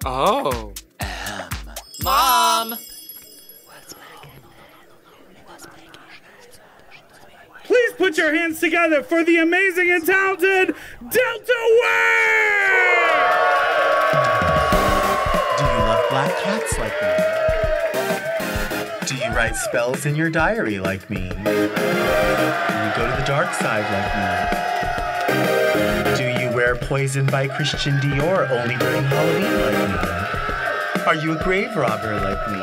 Oh. Mom! Please put your hands together for the amazing and talented Delta Wave! Do you love black cats like me? Do you write spells in your diary like me? Do you go to the dark side like me? Do you wear Poison by Christian Dior only during Halloween like me? Are you a grave robber like me?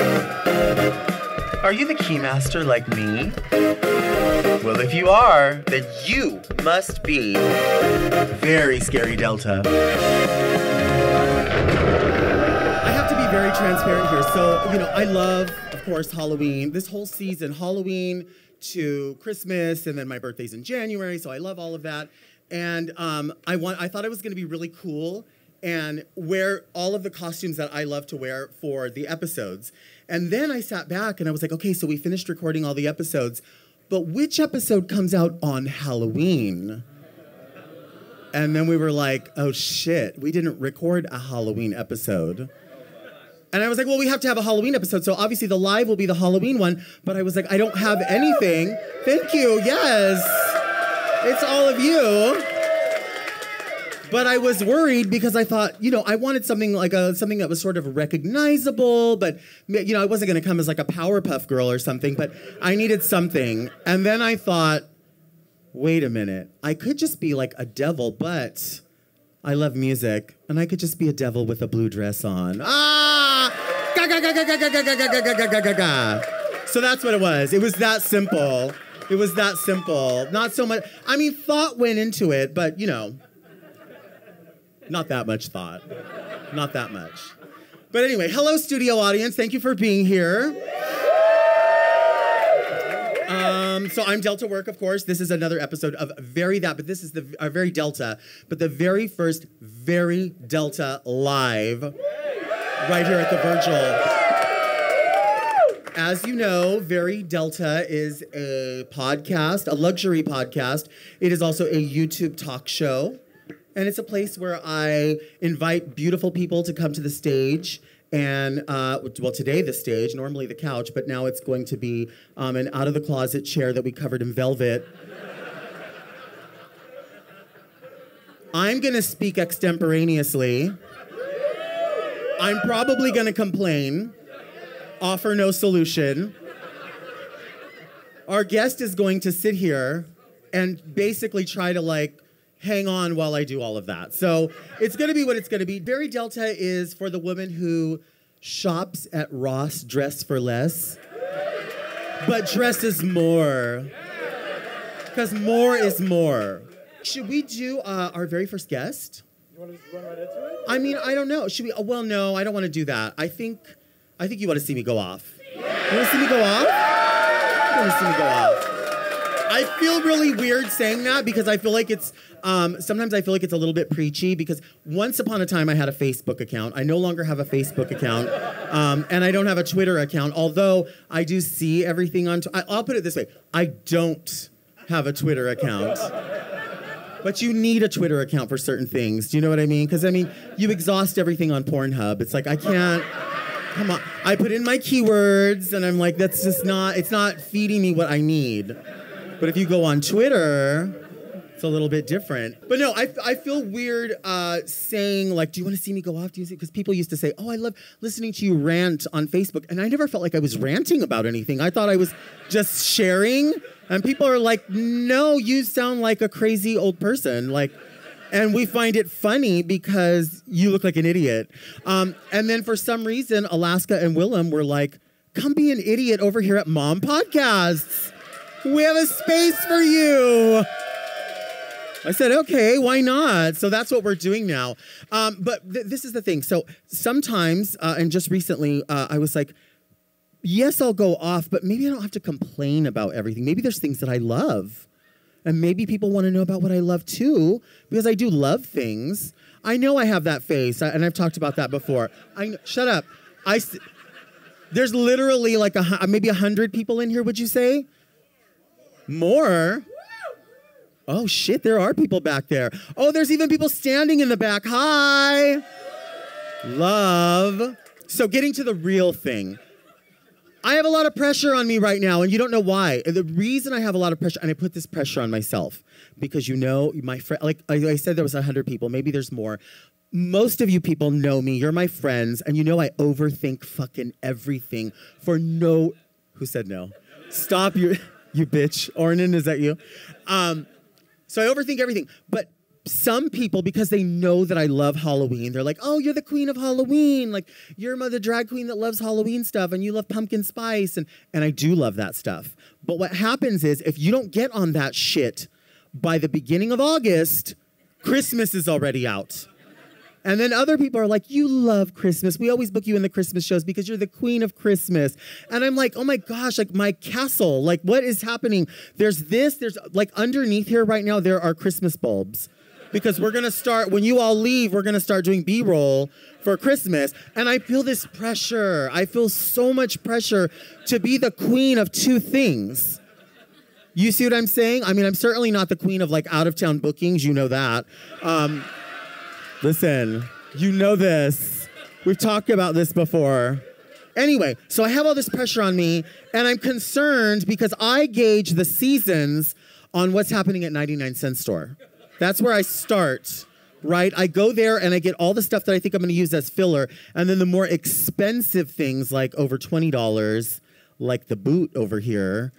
Are you the keymaster like me? Well, if you are, then you must be very scary, Delta. I have to be very transparent here. So, I love, of course, Halloween. This whole season, Halloween to Christmas, and then my birthday's in January, so I love all of that. And I thought it was going to be really cool and wear all of the costumes that I love to wear for the episodes. And then I sat back and I was like, okay, so we finished recording all the episodes, but which episode comes out on Halloween? And then we were like, oh shit, we didn't record a Halloween episode. And I was like, well, we have to have a Halloween episode, so obviously the live will be the Halloween one, but I was like, I don't have anything. Thank you, yes. It's all of you. But I was worried because I thought, I wanted something like something that was sort of recognizable, but I wasn't going to come as like a Powerpuff Girl or something, but I needed something. And then I thought, wait a minute, I could just be like a devil, but I love music, and I could just be a devil with a blue dress on. Ah! Ga ga ga ga ga ga ga ga ga ga ga ga ga. So that's what it was. It was that simple. It was that simple. Not so much. I mean, thought went into it, but not that much thought. Not that much. But anyway, hello, studio audience. Thank you for being here. So I'm Delta Work, of course. This is another episode of Very That, but this is the Very Delta, but the very first Very Delta live right here at the Virgil. As you know, Very Delta is a podcast, a luxury podcast. It is also a YouTube talk show. And it's a place where I invite beautiful people to come to the stage. And, today the stage, normally the couch, but now it's going to be an out-of-the-closet chair that we covered in velvet. I'm going to speak extemporaneously. I'm probably going to complain, offer no solution. Our guest is going to sit here and basically try to, hang on while I do all of that. So it's going to be what it's going to be. Very Delta is for the woman who shops at Ross Dress for Less, but dresses more. Because more is more. Should we do our very first guest? You want to just run right into it? I mean, I don't know. Should we? Well, no, I don't want to do that. I think you want to see me go off. You want to see me go off? You want to see me go off? I feel really weird saying that because I feel like it's, sometimes I feel like it's a little bit preachy because once upon a time I had a Facebook account. I no longer have a Facebook account, and I don't have a Twitter account, although I do see everything on, I'll put it this way, I don't have a Twitter account. But you need a Twitter account for certain things. Do you know what I mean? Because, you exhaust everything on Pornhub. It's like, I can't, come on. I put in my keywords, and I'm like, that's just not, it's not feeding me what I need. But if you go on Twitter, it's a little bit different. But no, I feel weird saying, do you want to see me go off? Because people used to say, oh, I love listening to you rant on Facebook. And I never felt like I was ranting about anything. I thought I was just sharing. And people are like, no, you sound like a crazy old person. And we find it funny because you look like an idiot. And then for some reason, Alaska and Willem were like, come be an idiot over here at Mom Podcasts. We have a space for you. I said, okay, why not? So that's what we're doing now. But this is the thing. So sometimes, and just recently, I was like, yes, I'll go off, but maybe I don't have to complain about everything. Maybe there's things that I love. And maybe people want to know about what I love too, because I do love things. I know I have that face, and I've talked about that before. Shut up. There's literally maybe 100 people in here, would you say? More? Oh, shit, there are people back there. Oh, there's even people standing in the back. Hi. Love. So getting to the real thing. I have a lot of pressure on me right now, and you don't know why. And the reason I have a lot of pressure, and I put this pressure on myself, because you know, my friend, like I said, there was 100 people. Maybe there's more. Most of you people know me. You're my friends, and you know I overthink fucking everything for no... Who said no? Stop, you bitch. Ornan, is that you? So I overthink everything. But some people, because they know that I love Halloween, they're like, oh, you're the queen of Halloween. Like, you're the drag queen that loves Halloween stuff, and you love pumpkin spice. And I do love that stuff. But what happens is, if you don't get on that shit by the beginning of August, Christmas is already out. And then other people are like, you love Christmas. We always book you in the Christmas shows because you're the queen of Christmas. And I'm like, oh my gosh, like my castle, like what is happening? There's like underneath here right now, there are Christmas bulbs. Because we're gonna start, when you all leave, we're gonna start doing B-roll for Christmas. And I feel this pressure. I feel so much pressure to be the queen of two things. You see what I'm saying? I mean, I'm certainly not the queen of like out-of-town bookings, you know that. Listen, you know this. We've talked about this before. Anyway, so I have all this pressure on me, and I'm concerned because I gauge the seasons on what's happening at 99 Cent Store. That's where I start, right? I go there and I get all the stuff that I think I'm going to use as filler, and then the more expensive things, like over $20, like the boot over here,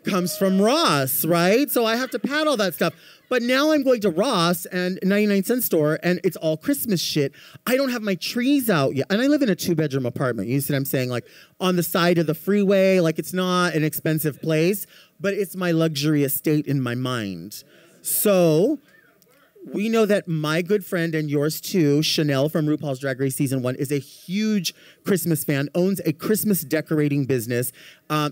comes from Ross, right? So I have to pad all that stuff. But now I'm going to Ross and 99 Cent Store, and it's all Christmas shit. I don't have my trees out yet. And I live in a 2-bedroom apartment. You see what I'm saying? Like, on the side of the freeway. Like, it's not an expensive place, but it's my luxury estate in my mind. So we know that my good friend, and yours too, Chanel from RuPaul's Drag Race Season 1, is a huge Christmas fan, owns a Christmas decorating business.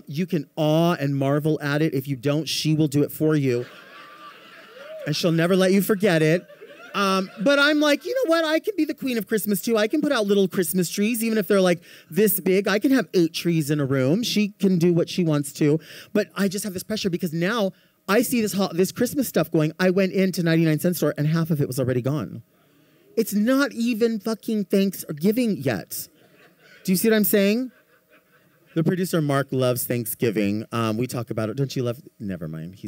You can awe and marvel at it. If you don't, she will do it for you. And she'll never let you forget it. But I'm like, you know what? I can be the queen of Christmas too. I can put out little Christmas trees, even if they're like this big. I can have 8 trees in a room. She can do what she wants to. But I just have this pressure because now I see this Christmas stuff going. I went into 99 Cent Store and half of it was already gone. It's not even fucking Thanksgiving yet. Do you see what I'm saying? The producer, Mark, loves Thanksgiving. We talk about it. Don't you love? Never mind.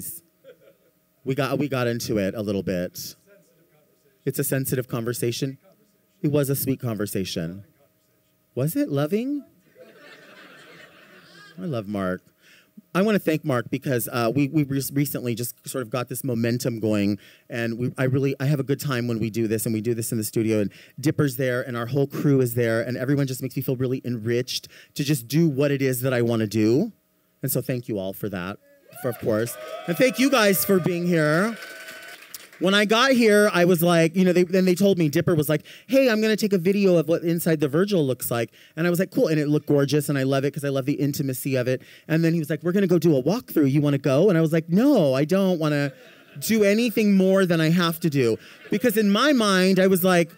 We got into it a little bit. It's a sensitive conversation. It was a sweet conversation. Was it loving? I love Mark. I want to thank Mark because we recently just sort of got this momentum going, and I have a good time when we do this, and we do this in the studio, and Dipper's there, and our whole crew is there, and everyone just makes me feel really enriched to just do what it is that I want to do. And so thank you all for that. Of course. And thank you guys for being here. When I got here, I was like, you know, then they told me, Dipper was like, hey, I'm going to take a video of what inside the Virgil looks like. And I was like, cool. And it looked gorgeous, and I love it because I love the intimacy of it. And then he was like, we're going to go do a walkthrough. You want to go? And I was like, no, I don't want to do anything more than I have to do. Because in my mind, I was like,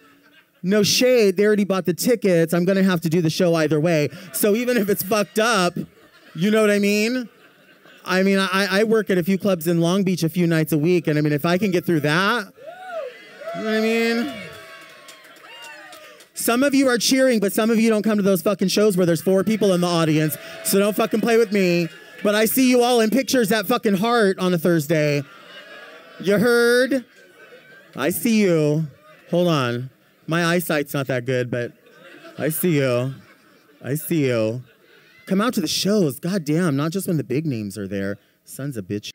no shade. They already bought the tickets. I'm going to have to do the show either way. So even if it's fucked up, you know what I mean? I mean, I work at a few clubs in Long Beach a few nights a week, and I mean, if I can get through that, you know what I mean? Some of you are cheering, but some of you don't come to those fucking shows where there's 4 people in the audience, so don't fucking play with me. But I see you all in pictures at fucking Heart on a Thursday. You heard? I see you. Hold on. My eyesight's not that good, but I see you. I see you. Come out to the shows. God damn, not just when the big names are there. Sons of bitch.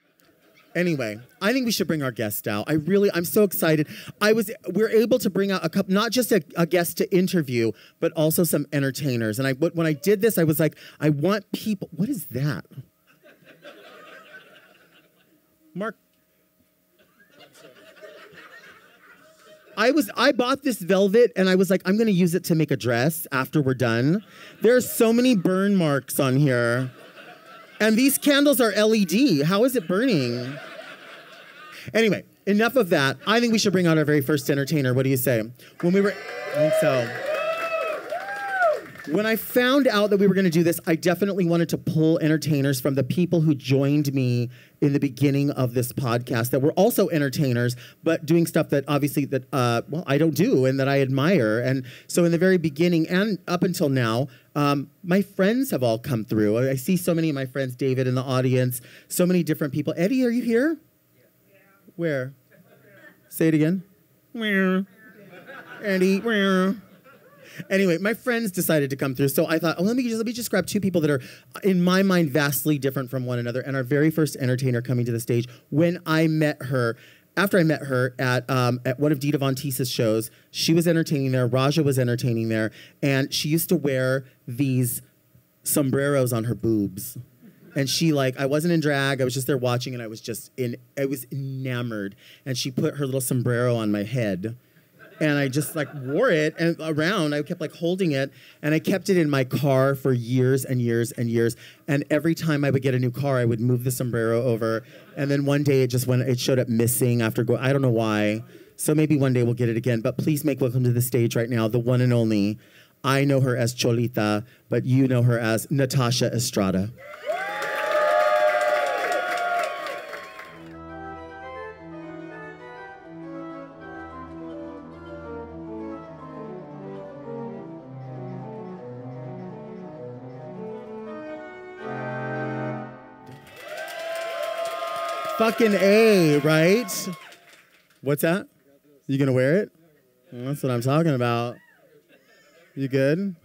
Anyway, I think we should bring our guest out. I'm so excited. We're able to bring out a couple, not just a guest to interview, but also some entertainers. And when I did this, I was like, I want people. What is that? Mark. I bought this velvet, and I was like, I'm going to use it to make a dress after we're done. There are so many burn marks on here. And these candles are LED. How is it burning? Anyway, enough of that. I think we should bring out our very first entertainer. What do you say? I think so. When I found out that we were going to do this, I definitely wanted to pull entertainers from the people who joined me in the beginning of this podcast that were also entertainers, but doing stuff that obviously that, I don't do and that I admire. And so in the very beginning and up until now, my friends have all come through. I see so many of my friends, David in the audience, so many different people. Eddie, are you here? Yeah. Where? Say it again. Where? Eddie, where? Anyway, my friends decided to come through, so I thought, let me just grab two people that are, in my mind, vastly different from one another. And our very first entertainer coming to the stage, when I met her, after I met her at one of Dita Von Teese's shows, she was entertaining there, Raja was entertaining there, and she used to wear these sombreros on her boobs. And she I wasn't in drag, I was just there watching, and I was enamored. And she put her little sombrero on my head. And I just wore it and around. I kept holding it, and I kept it in my car for years and years and years. And every time I would get a new car, I would move the sombrero over. And then one day it showed up missing after I don't know why. So maybe one day we'll get it again. But please make welcome to the stage right now, the one and only. I know her as Cholita, but you know her as Natasha Estrada. Fucking A, right? What's that? You gonna wear it? Well, that's what I'm talking about. You good?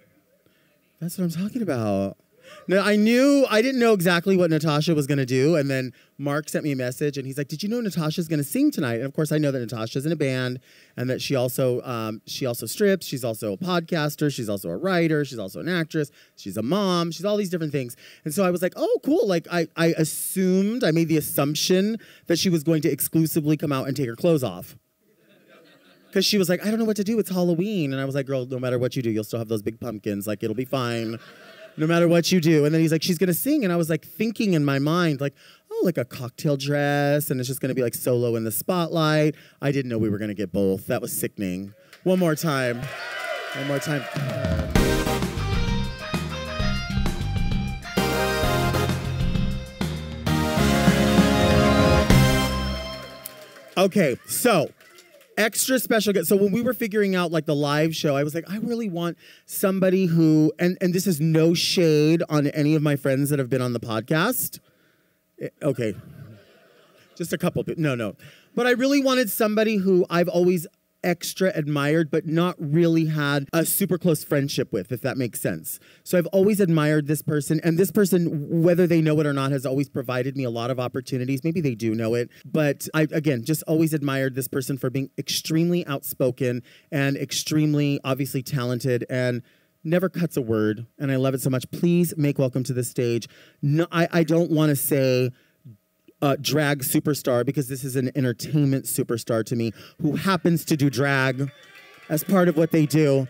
That's what I'm talking about. No, I didn't know exactly what Natasha was gonna do, and then Mark sent me a message, and he's like, "Did you know Natasha's gonna sing tonight?" And of course, I know that Natasha's in a band, and that she also strips. She's also a podcaster. She's also a writer. She's also an actress. She's a mom. She's all these different things. And so I was like, "Oh, cool!" I made the assumption that she was going to exclusively come out and take her clothes off. Because she was like, "I don't know what to do. It's Halloween," and I was like, "Girl, no matter what you do, you'll still have those big pumpkins. It'll be fine." No matter what you do. And then he's like, "She's going to sing." And I was thinking in my mind, a cocktail dress. And it's just going to be solo in the spotlight. I didn't know we were going to get both. That was sickening. One more time. One more time. Okay, so extra special guest. So when we were figuring out the live show, I was like, I really want somebody who, and this is no shade on any of my friends that have been on the podcast. Okay. Just a couple. No. But I really wanted somebody who I've always extra admired, but not really had a super close friendship with, if that makes sense. So I've always admired this person, and this person, whether they know it or not, has always provided me a lot of opportunities. Maybe they do know it, but I, again, just always admired this person for being extremely outspoken and extremely, obviously, talented and never cuts a word, and I love it so much. Please make welcome to the stage. No, I don't want to say drag superstar, because this is an entertainment superstar to me who happens to do drag as part of what they do.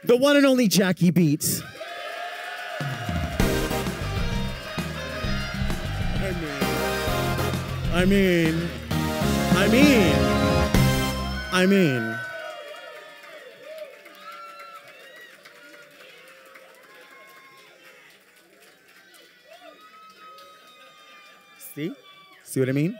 The one and only Jackie Beat. I mean. See what I mean?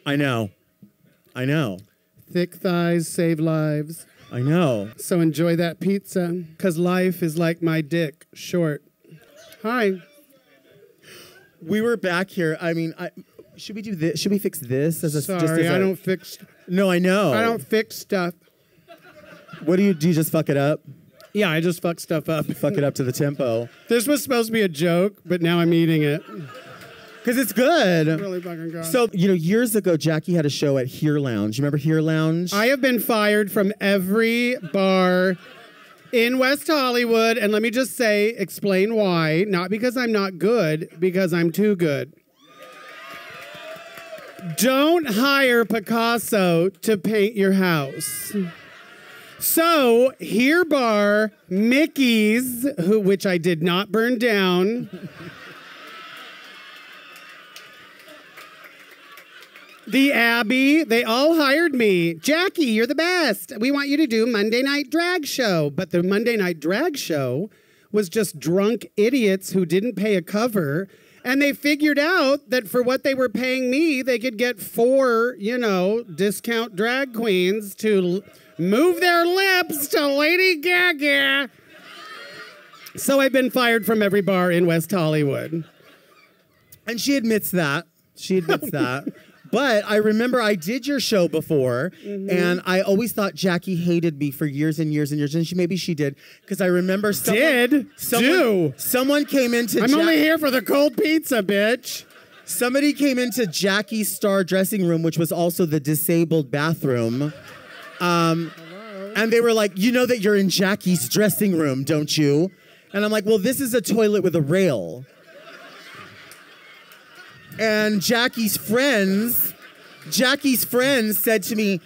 I know. Thick thighs save lives. I know. So enjoy that pizza, because life is like my dick, short. Hi. We were back here. Should we do this? Should we fix this? Sorry, I don't fix... No, I know. I don't fix stuff. What do? You just fuck it up? Yeah, I just fuck stuff up. Fuck it up to the tempo. This was supposed to be a joke, but now I'm eating it. Because it's good. Really fucking good. So, years ago, Jackie had a show at Here Lounge. You remember Here Lounge? I have been fired from every bar in West Hollywood, and let me just explain why. Not because I'm not good, because I'm too good. Don't hire Picasso to paint your house. So, Here Bar, Mickey's, which I did not burn down. the Abbey, they all hired me. Jackie, you're the best. We want you to do Monday Night Drag Show. But the Monday Night Drag Show was just drunk idiots who didn't pay a cover. And they figured out that for what they were paying me, they could get 4, discount drag queens to move their lips to Lady Gaga. So I've been fired from every bar in West Hollywood. And she admits that. But I remember I did your show before, and I always thought Jackie hated me for years and years and years. And maybe she did, because I remember someone came into. I'm only here for the cold pizza, bitch. Somebody came into Jackie's star dressing room, which was also the disabled bathroom. And they were like, "You know that you're in Jackie's dressing room, don't you?" And I'm like, "Well, this is a toilet with a rail." And Jackie's friends said to me,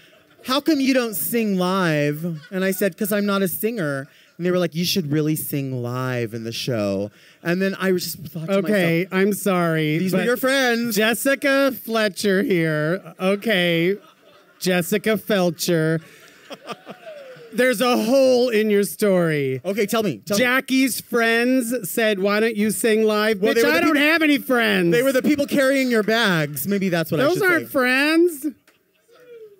"How come you don't sing live?" And I said, "Because I'm not a singer." And they were like, "You should really sing live in the show." And then I just thought to myself, I'm sorry. These were your friends. Jessica Fletcher here. Okay, Jessica Felcher. There's a hole in your story. Okay, tell me. Jackie's friends said, "Why don't you sing live?" Well, Bitch, I don't have any friends. They were the people carrying your bags. Maybe that's what I should say. Those aren't friends.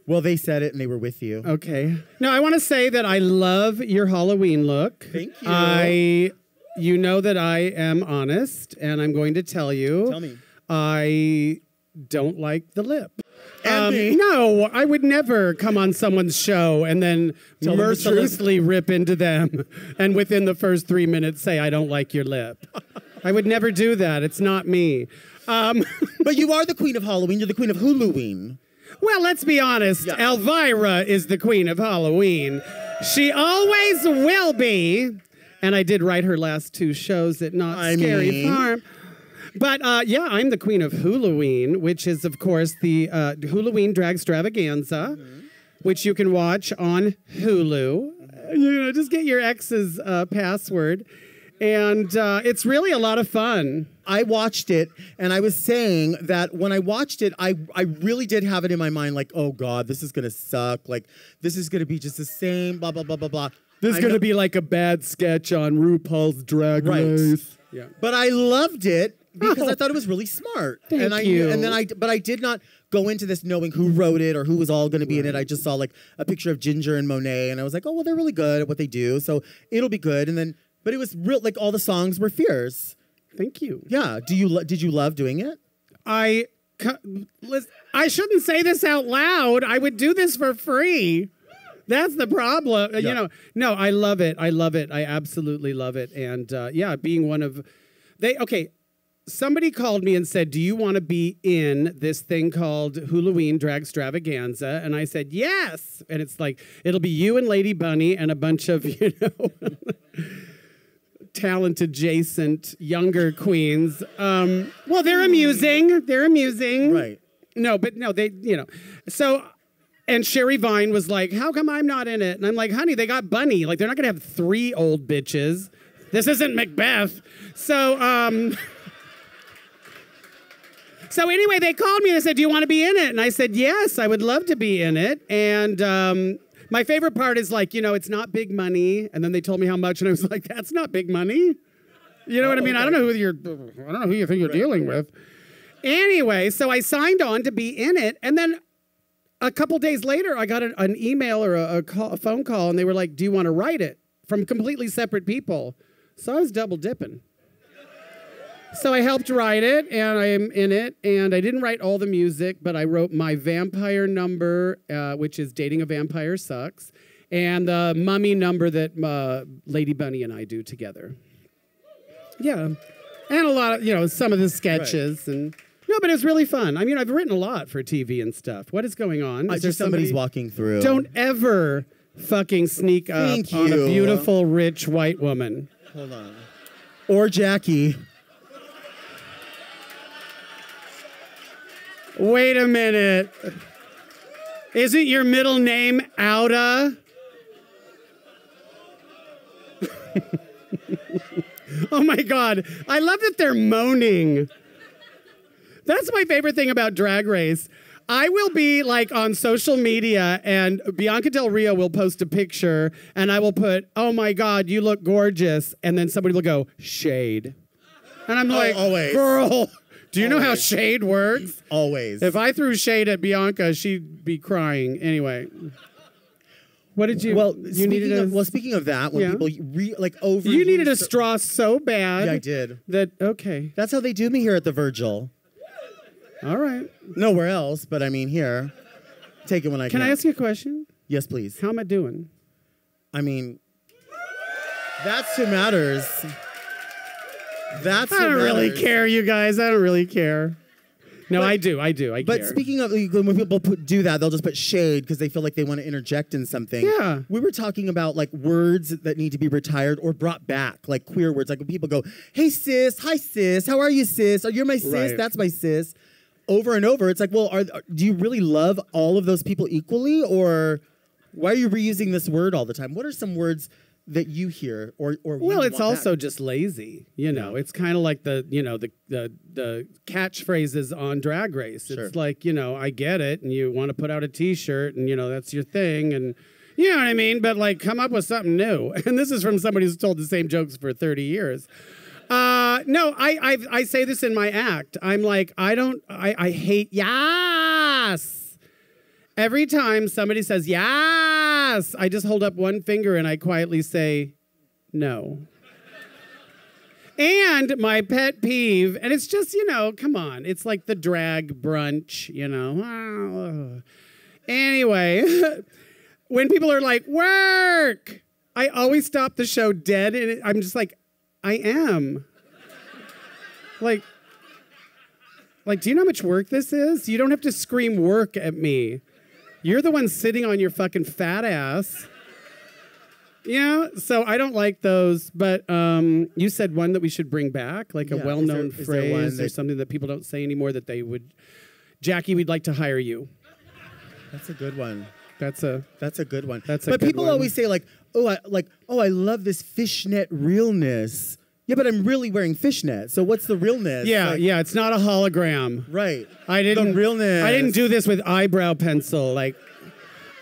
Well, they said it and they were with you. Okay. No, I want to say that I love your Halloween look. Thank you. You know that I am honest, and I'm going to tell you. Tell me. I don't like the lip. And no, I would never come on someone's show and then mercilessly rip into them and within the first 3 minutes say, "I don't like your lip." I would never do that. It's not me. But you are the queen of Halloween. You're the queen of Halloween. Well, let's be honest. Yeah. Elvira is the queen of Halloween. She always will be. And I did write her last 2 shows at Not Scary Farm. But yeah, I'm the queen of Halloween, which is, of course, the Halloween Drag Stravaganza, which you can watch on Hulu. Just get your ex's password. And it's really a lot of fun. I watched it, and I was saying that when I watched it, I really did have it in my mind, like, oh, God, this is going to suck. Like, this is going to be just the same, blah, blah, blah, blah, blah. This is going to be like a bad sketch on RuPaul's Drag Race. Yeah. But I loved it because I thought it was really smart. Thank you. But I did not go into this knowing who wrote it or who was all going to be in it. I just saw like a picture of Ginger and Monet, and I was like, oh, well, they're really good at what they do, so it'll be good. But it was real, like all the songs were fierce. Thank you. Yeah. Did you love doing it? I shouldn't say this out loud. I would do this for free. That's the problem. Yeah. No, I love it. I love it. I absolutely love it. And yeah, being one of somebody called me and said, "Do you want to be in this thing called Halloween Drag Stravaganza?" And I said, "Yes." And it's like, it'll be you and Lady Bunny and a bunch of, talent adjacent younger queens. Well, they're amusing. They're amusing. Right. No, they, so. And Sherry Vine was like, "How come I'm not in it?" And I'm like, "Honey, they got Bunny. Like, they're not going to have 3 old bitches. This isn't Macbeth." So, so anyway, they called me and they said, "Do you want to be in it?" And I said, "Yes, I would love to be in it." And my favorite part is like, it's not big money. And then they told me how much, and I was like, "That's not big money." You know what I mean? Okay. I don't know who you think you're dealing with. Anyway, so I signed on to be in it, and then a couple days later, I got an email or a phone call, and they were like, "Do you want to write it?" From completely separate people. So I was double dipping. So I helped write it, and I am in it, and I didn't write all the music, but I wrote my vampire number, which is Dating a Vampire Sucks, and the mummy number that Lady Bunny and I do together. Yeah. And a lot of, some of the sketches right. and... No, but it was really fun. I mean, I've written a lot for TV and stuff. What is going on? Is there somebody's walking through? Don't ever fucking sneak up on a beautiful, rich white woman. Hold on. Or Jackie. Wait a minute. Isn't your middle name Outa? Oh my God. I love that they're moaning. That's my favorite thing about Drag Race. I will be like on social media and Bianca Del Rio will post a picture and I will put, oh my God, you look gorgeous. And then somebody will go, shade. And I'm like, always. Girl, do you know how shade works? Always. If I threw shade at Bianca, she'd be crying. Anyway. What did you? Well, you needed a. speaking of that, when people over. You needed a straw so bad. Yeah, I did. Okay. That's how they do me here at the Virgil. All right. Nowhere else, but I mean here. Take it when I can. Can I ask you a question? Yes, please. How am I doing? I mean, that's who matters. That's who I don't really matters. care, you guys. I don't really care. No, I do. I But care. speaking of, when people do that, they'll just put shade because they feel like they want to interject in something. Yeah. We were talking about like words that need to be retired or brought back, like queer words. Like when people go, hey sis, hi sis, how are you sis? Oh, you're my sis, Right. that's my sis. Over and over, it's like, well, do you really love all of those people equally? Or why are you reusing this word all the time? What are some words that you hear or well, you it's want also back? just lazy. You know, it's kind of like the catchphrases on Drag Race. Sure. It's like, I get it, and you want to put out a T-shirt, and that's your thing, and you know what I mean. But like, come up with something new. And this is from somebody who's told the same jokes for 30 years. No, I say this in my act. I'm like, I hate yes. Every time somebody says yes, I just hold up one finger and I quietly say no. And my pet peeve, and it's just, come on. It's like the drag brunch, Anyway, when people are like, work, I always stop the show dead. And I'm just like, I am. Like, do you know how much work this is? You don't have to scream work at me. You're the one sitting on your fucking fat ass. Yeah, so I don't like those, but you said one that we should bring back, like a well-known phrase or something that people don't say anymore that they would. Jackie, we'd like to hire you. That's a good one. That's a good one. That's a but good people one. always say like, I love this fishnet realness. Yeah, but I'm really wearing fishnet. So what's the realness? Yeah, it's not a hologram. Right. I didn't. The realness. I didn't do this with eyebrow pencil. Like,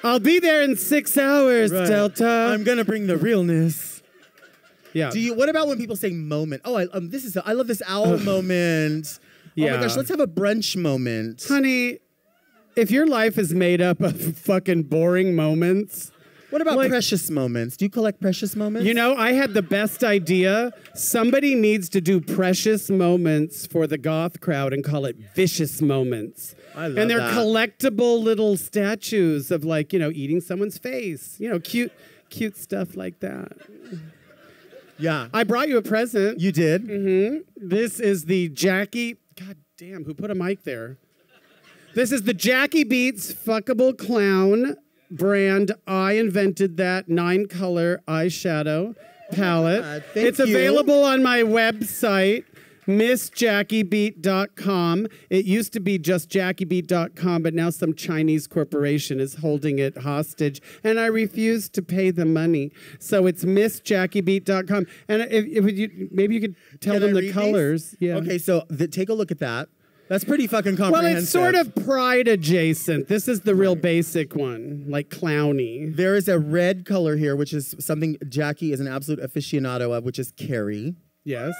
I'll be there in 6 hours, Right. Delta. I'm gonna bring the realness. Yeah. What about when people say moment? Oh, I love this owl moment. Yeah. Oh my gosh, let's have a brunch moment. Honey, if your life is made up of fucking boring moments. What about precious moments? Do you collect precious moments? I had the best idea. Somebody needs to do precious moments for the goth crowd and call it vicious moments. I love and they're that. collectible little statues of eating someone's face. Cute stuff like that. Yeah. I brought you a present. You did? Mm-hmm. This is the Jackie. God damn, who put a mic there? This is the Jackie Beats Fuckable Clown brand. I invented that 9-color eyeshadow palette. Thank It's you. available on my website, MissJackieBeat.com. It used to be just JackieBeat.com, but now some Chinese corporation is holding it hostage, and I refuse to pay the money. So it's MissJackieBeat.com. And maybe you could tell Can them I the read colors. these? Yeah. Okay, so take a look at that. That's pretty fucking Well, comprehensive. it's sort of Pride adjacent. This is the real basic one, like clowny. There is a red color here, which is something Jackie is an absolute aficionado of, which is Carrie. Yes.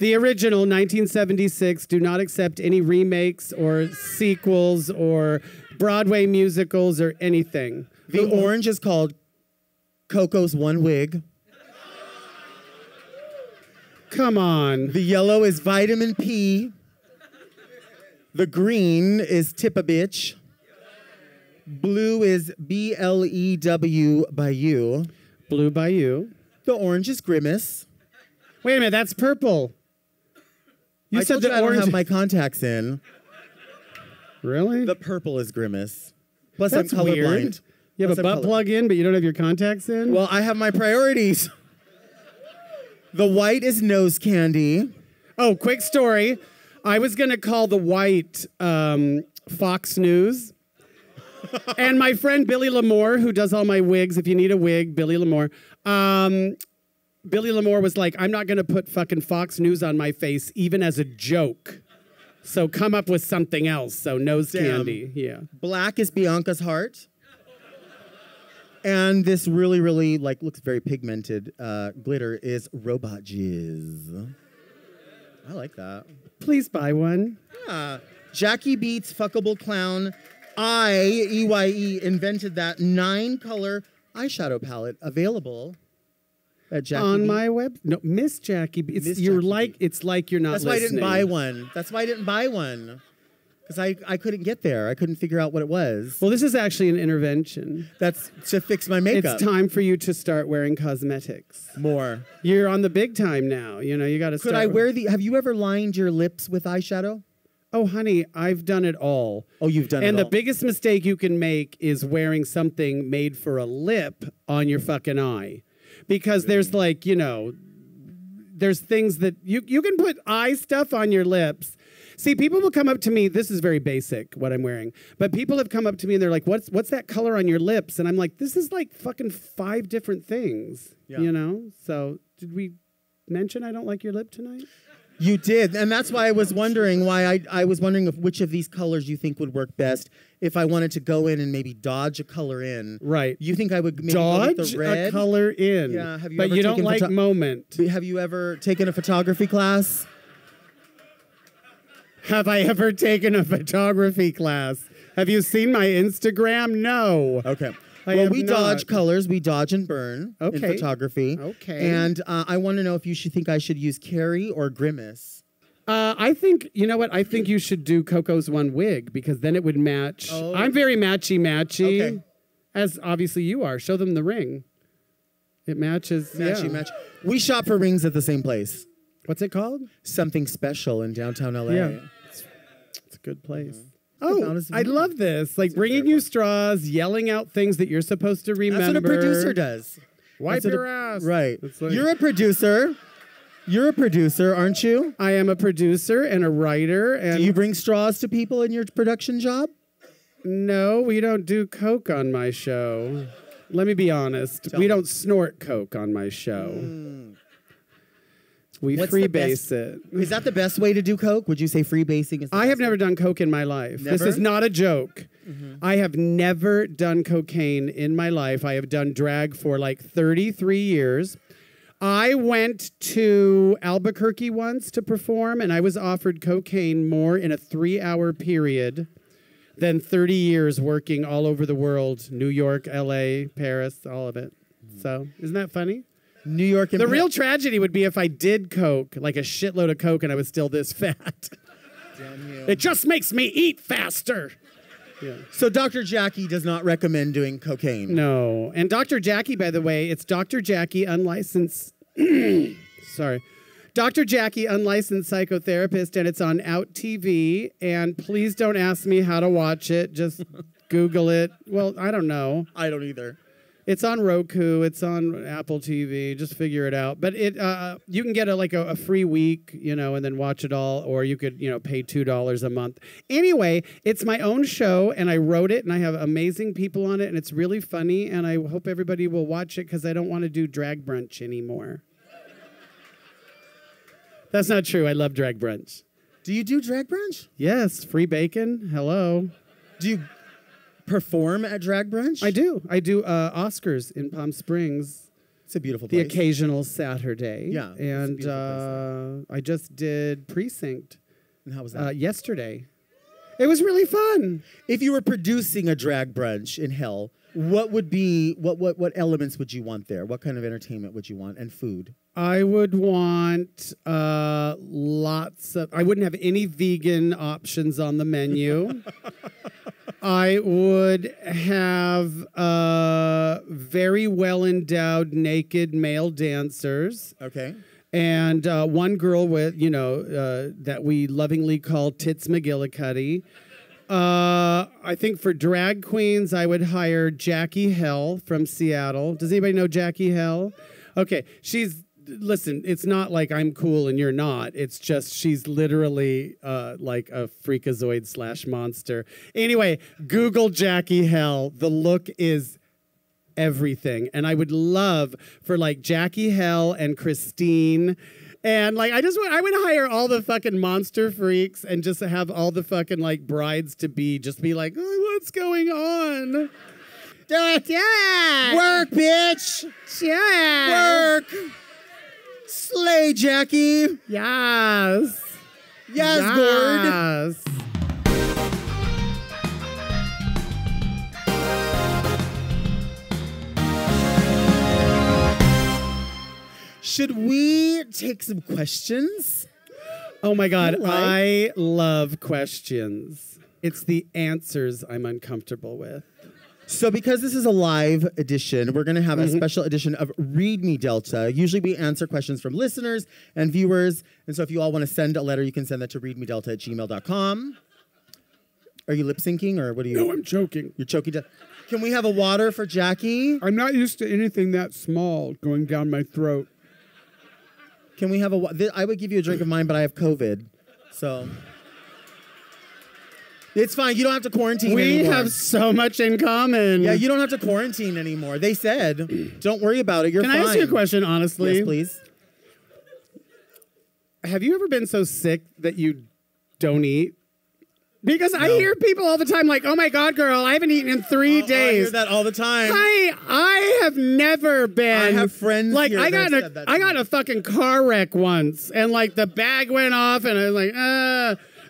The original, 1976, do not accept any remakes or sequels or Broadway musicals or anything. The orange is called Coco's One Wig. Come on. The yellow is Vitamin P. The green is Tip a Bitch. Blue is BLEW by you. Blue by you. The orange is Grimace. Wait a minute, that's purple. You I said told you the I don't orange. have my contacts in. Really? The purple is Grimace. Plus, That's I'm colorblind. weird. You have Plus, a I'm butt plug in, but you don't have your contacts in? Well, I have my priorities. The white is Nose Candy. Oh, quick story. I was going to call the white Fox News. And my friend Billy Lamore, who does all my wigs, if you need a wig, Billy Lamore. Billy Lamore was like, I'm not going to put fucking Fox News on my face, even as a joke. So come up with something else. So nose Damn. candy. Yeah. Black is Bianca's heart. And this really, really, like, looks very pigmented glitter is robot jizz. I like that. Please buy one. Yeah. Jackie Beats Fuckable Clown. EYE, invented that 9-color eyeshadow palette available at Jackie On Beats. my web. No, Miss Jackie. It's, Miss you're Jackie like, B. it's like you're not That's why listening. I didn't buy one. That's why I didn't buy one. Because I couldn't get there. I couldn't figure out what it was. Well, this is actually an intervention. That's to fix my makeup. It's time for you to start wearing cosmetics. More. You're on the big time now. You know, you got to start. Could I wear the... Have you ever lined your lips with eyeshadow? Oh, honey, I've done it all. Oh, you've done it all. And the biggest mistake you can make is wearing something made for a lip on your fucking eye. Because there's like, you know, there's things that you can put eye stuff on your lips. See, people will come up to me. This is very basic, what I'm wearing. But people have come up to me and they're like, what's that color on your lips? And I'm like, this is like fucking 5 different things, you know? So did we mention I don't like your lip tonight? You did, and that's why I was wondering I was wondering if which of these colors you think would work best if I wanted to go in and maybe dodge a color in. Right. You think I would maybe go with Dodge the red? a color in. Yeah. Have you but ever you don't taken like moment. Have you ever taken a photography class? Have I ever taken a photography class? Have you seen my Instagram? No. Okay. I Well, have we not. dodge colors. We dodge and burn in Okay. photography. Okay. And I want to know if you should think I should use Carrie or Grimace. I think, you know what? I think you should do Coco's one wig because then it would match. Oh. I'm very matchy-matchy. Okay. As obviously you are. Show them the ring. It matches. Matchy yeah. match. We shop for rings at the same place. What's it called? Something Special in downtown LA. Yeah. It's a good place. About Oh, as I well. love this. Like bringing you straws, yelling out things that you're supposed to remember. That's what a producer does. Wipe That's what your ass. Right. It's like- You're a producer. You're a producer, aren't you? I am a producer and a writer. And Do you bring straws to people in your production job? No, we don't do coke on my show. Let me be honest. We don't snort coke on my show. We What's the freebase best- it. Is that the best way to do coke? Would you say freebasing is the I have best never done coke in my life. This Never? is not a joke. I have never done cocaine in my life. I have done drag for like 33 years. I went to Albuquerque once to perform, and I was offered cocaine more in a 3-hour period than 30 years working all over the world. New York, LA, Paris, all of it. So, isn't that funny? New York and The real tragedy would be if I did coke, like a shitload of coke, and I was still this fat. Damn you. It just makes me eat faster. So Dr. Jackie does not recommend doing cocaine. No. And Dr. Jackie, by the way, it's Dr. Jackie, unlicensed. Sorry. Dr. Jackie, unlicensed psychotherapist, and it's on Out TV. And please don't ask me how to watch it. Just Google it. Well, I don't know. I don't either. It's on Roku. It's on Apple TV. Just figure it out. But it you can get a free week, you know, and then watch it all, or you could, you know, pay $2 a month. Anyway, it's my own show, and I wrote it, and I have amazing people on it, and it's really funny, and I hope everybody will watch it because I don't want to do drag brunch anymore. That's not true. I love drag brunch. Do you do drag brunch? Yes, free bacon. Hello. Do you perform at drag brunch? I do. I do Oscars in Palm Springs. It's a beautiful The place. occasional Saturday. Yeah, it's a And beautiful I just did Precinct And how was that? yesterday. It was really fun. If you were producing a drag brunch in hell, what would be what elements would you want there? What kind of entertainment would you want and food? I would want lots of... I wouldn't have any vegan options on the menu. I would have very well-endowed naked male dancers. Okay. And one girl with, you know, that we lovingly call Tits McGillicuddy. I think for drag queens, I would hire Jackie Hell from Seattle. Does anybody know Jackie Hell? Okay, listen, it's not like I'm cool and you're not. It's just she's literally like a freakazoid / monster. Anyway, Google Jackie Hell. The look is everything. And I would love for like Jackie Hell and Christine And like, I would hire all the fucking monster freaks and just have all the fucking like brides to be just be like, oh, what's going on? Do it. Yeah. Work, bitch. Yeah. Work. Slay, Jackie. Yes. Yes, Gord. Yes. Should we take some questions? Oh my God, All right. I love questions. It's the answers I'm uncomfortable with. So because this is a live edition, we're going to have a special edition of Read Me Delta. Usually we answer questions from listeners and viewers. And so if you all want to send a letter, you can send that to readmedelta@gmail.com. Are you lip syncing or what are you? No, I'm joking. You're choking. Can we have a water for Jackie? I'm not used to anything that small going down my throat. Can we have I would give you a drink of mine, but I have COVID. So it's fine. You don't have to quarantine anymore. We have so much in common. Yeah, you don't have to quarantine anymore. They said, don't worry about it. You're fine. Can I ask you a question, honestly? Yes, please. Have you ever been so sick that you don't eat? Because I hear people all the time like, oh my God, girl, I haven't eaten in 3 days. I hear that all the time. I have never been. I have friends like here I that got said that I to got me. a fucking car wreck once, and like the bag went off, and I was like,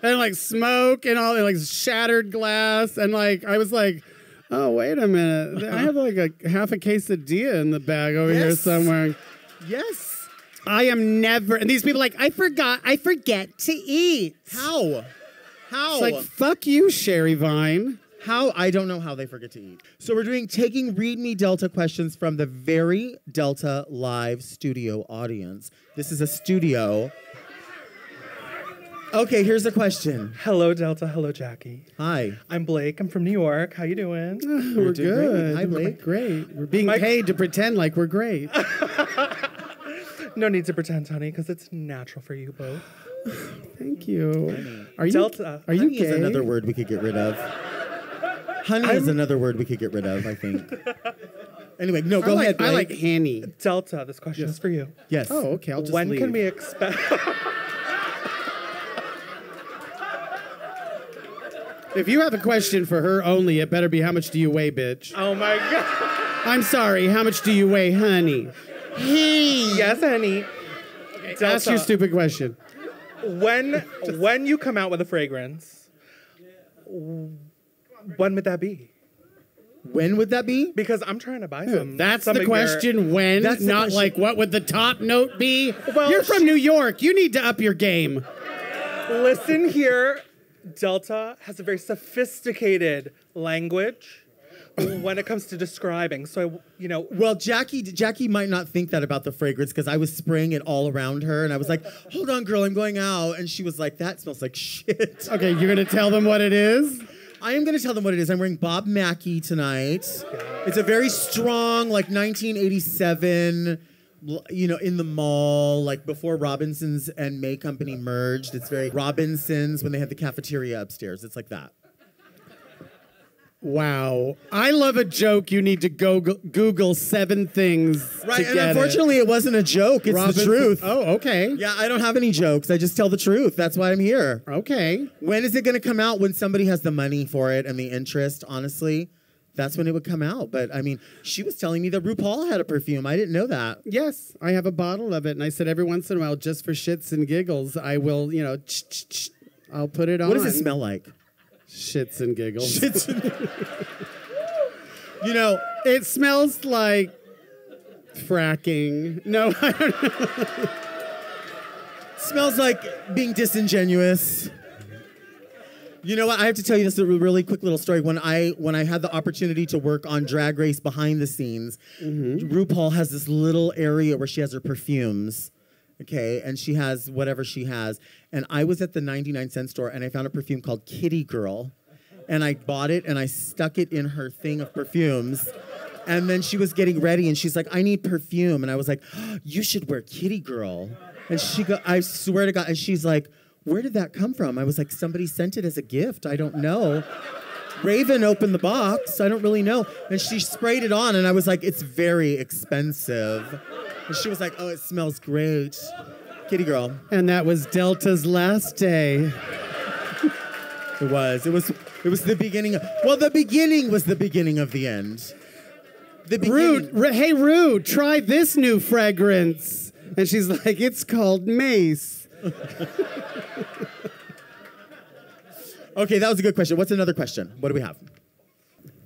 and like smoke and all, and like shattered glass, and like I was like, oh wait a minute, I have like a half a quesadilla in the bag over here Yes. somewhere. Yes. I am never, and these people are like, I forget to eat. How? How? It's like, fuck you, Sherry Vine. How? I don't know how they forget to eat. So we're taking Read Me Delta questions from the very Delta live studio audience. This is a studio. Okay, here's a question. Hello, Delta. Hello, Jackie. Hi. I'm Blake. I'm from New York. How you doing? We're doing good. great. Hi, Blake. Great. We're being paid to pretend like we're great. No need to pretend, honey, because it's natural for you both. Thank you. Are you Delta. Are you Honey gay? is another word we could get rid of. Honey is another word we could get rid of, I think. Anyway, no, go ahead, Blake. I like Hanny. Delta, this question is for you. Yes. Oh, okay. I'll just When leave. can we expect... If you have a question for her only, it better be how much do you weigh, bitch? Oh, my God. I'm sorry. How much do you weigh, honey? Yes, honey. Delta, Ask your stupid question. when you come out with a fragrance, when would that be? When would that be? Because I'm trying to buy some. That's some the of your- question. When? That's the Not question. like what would the top note be? Well, You're from New York. You need to up your game. Listen here, Delta has a very sophisticated language when it comes to describing. So, Well, Jackie might not think that about the fragrance because I was spraying it all around her, and I was like, "Hold on, girl, I'm going out," and she was like, "That smells like shit." Okay, you're gonna tell them what it is? I am going to tell them what it is. I'm wearing Bob Mackie tonight. It's a very strong, like 1987, in the mall, like before Robinsons and May Company merged. It's very Robinsons when they had the cafeteria upstairs. It's like that. Wow. I love a joke. You need to go Google 7 things. Right, to and get unfortunately, it wasn't a joke. It's Robinson- the truth. Oh, okay. Yeah, I don't have any jokes. I just tell the truth. That's why I'm here. Okay. When is it going to come out? When somebody has the money for it and the interest, honestly. That's when it would come out. But, I mean, she was telling me that RuPaul had a perfume. I didn't know that. Yes, I have a bottle of it, and I said every once in a while, just for shits and giggles, I will, I'll put it on. What does it smell like? Shits and giggles. It It smells like fracking. No, I don't know. smells like being disingenuous. You know what? I have to tell you this a really quick little story. When I had the opportunity to work on Drag Race behind the scenes, RuPaul has this little area where she has her perfumes. Okay, and she has whatever she has. And I was at the 99-cent store, and I found a perfume called Kitty Girl. And I bought it, and I stuck it in her thing of perfumes. And then she was getting ready, and she's like, I need perfume. And I was like, oh, you should wear Kitty Girl. And I swear to God, and she's like, where did that come from? I was like, somebody sent it as a gift. I don't know. Raven opened the box. I don't really know. And she sprayed it on, and I was like, it's very expensive. And she was like, oh, it smells great. Kitty girl. And that was Delta's last day. It was the beginning. Well, the beginning was the beginning of the end. The beginning. Rude, hey, Rude, try this new fragrance. And she's like, it's called Mace. Okay, that was a good question. What's another question? What do we have?